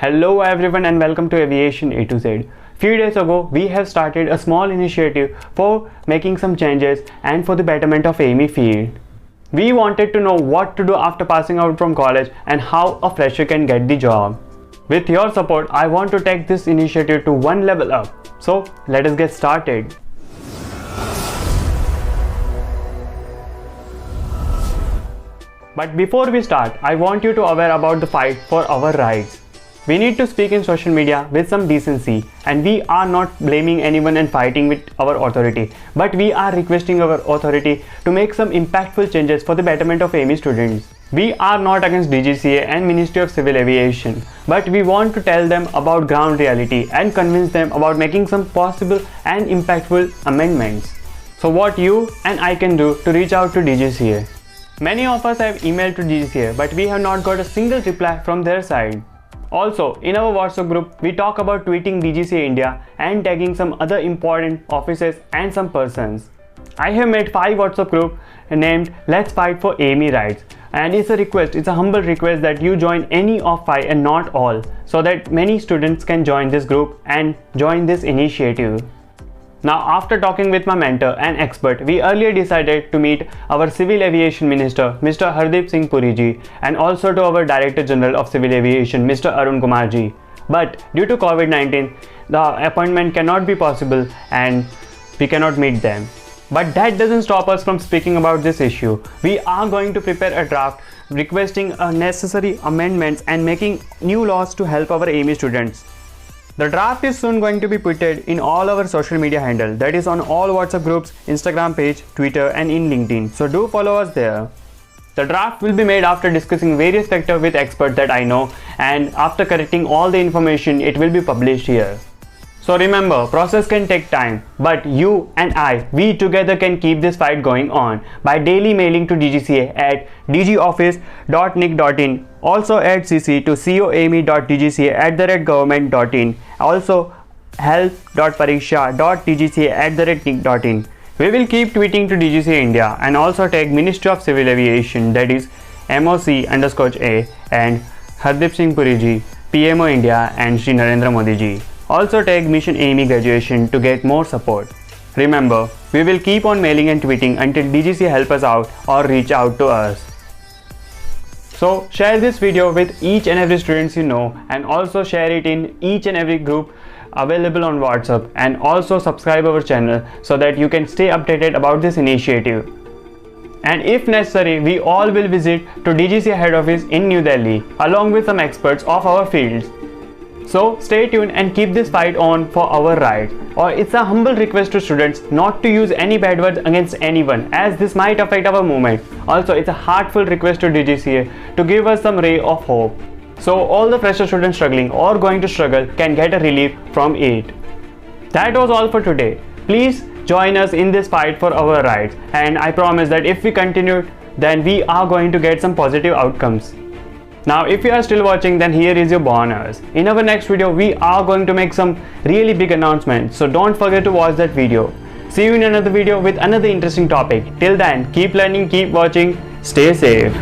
Hello everyone and welcome to Aviation A to Z. Few days ago, we have started a small initiative for making some changes and for the betterment of AME field. We wanted to know what to do after passing out from college and how a fresher can get the job. With your support, I want to take this initiative to one level up. So let us get started. But before we start, I want you to aware about the fight for our rights. We need to speak in social media with some decency, and we are not blaming anyone and fighting with our authority, but we are requesting our authority to make some impactful changes for the betterment of AME students. We are not against DGCA and Ministry of Civil Aviation, but we want to tell them about ground reality and convince them about making some possible and impactful amendments. So what you and I can do to reach out to DGCA? Many of us have emailed to DGCA, but we have not got a single reply from their side. Also, in our WhatsApp group, we talk about tweeting DGCA India and tagging some other important offices and some persons. I have made 5 WhatsApp group named Let's Fight for AME Rights, and it's a humble request that you join any of 5 and not all, so that many students can join this group and join this initiative. Now, after talking with my mentor and expert, we earlier decided to meet our Civil Aviation Minister, Mr. Hardeep Singh Puri ji, and also to our Director General of Civil Aviation, Mr. Arun Kumar ji. But due to COVID-19, the appointment cannot be possible and we cannot meet them. But that doesn't stop us from speaking about this issue. We are going to prepare a draft requesting necessary amendments and making new laws to help our AME students. The draft is soon going to be put in all our social media handle, that is on all WhatsApp groups, Instagram page, Twitter and in LinkedIn, so do follow us there. The draft will be made after discussing various factors with experts that I know, and after correcting all the information it will be published here. So remember, process can take time, but you and I, we together can keep this fight going on by daily mailing to DGCA at dgoffice.nic.in, also add CC to coame.dgca@government.in, also help.pariksha.dgca@nic.in. We will keep tweeting to DGCA India and also tag Ministry of Civil Aviation, that is MOC_A, and Hardeep Singh Puri ji, PMO India, and Shri Narendra Modi ji. Also tag Mission AME Graduation to get more support. Remember, we will keep on mailing and tweeting until DGCA help us out or reach out to us. So share this video with each and every student you know, and also share it in each and every group available on WhatsApp, and also subscribe our channel so that you can stay updated about this initiative. And if necessary, we all will visit to DGCA head office in New Delhi along with some experts of our fields. So stay tuned and keep this fight on for our rights. Or it's a humble request to students not to use any bad words against anyone, as this might affect our movement. Also, it's a heartfelt request to DGCA to give us some ray of hope, so all the fresher students struggling or going to struggle can get a relief from it. That was all for today. Please join us in this fight for our rights, and I promise that if we continue, then we are going to get some positive outcomes. Now, if you are still watching, then here is your bonus. In our next video, we are going to make some really big announcements, so don't forget to watch that video. See you in another video with another interesting topic. Till then, keep learning, keep watching, stay safe.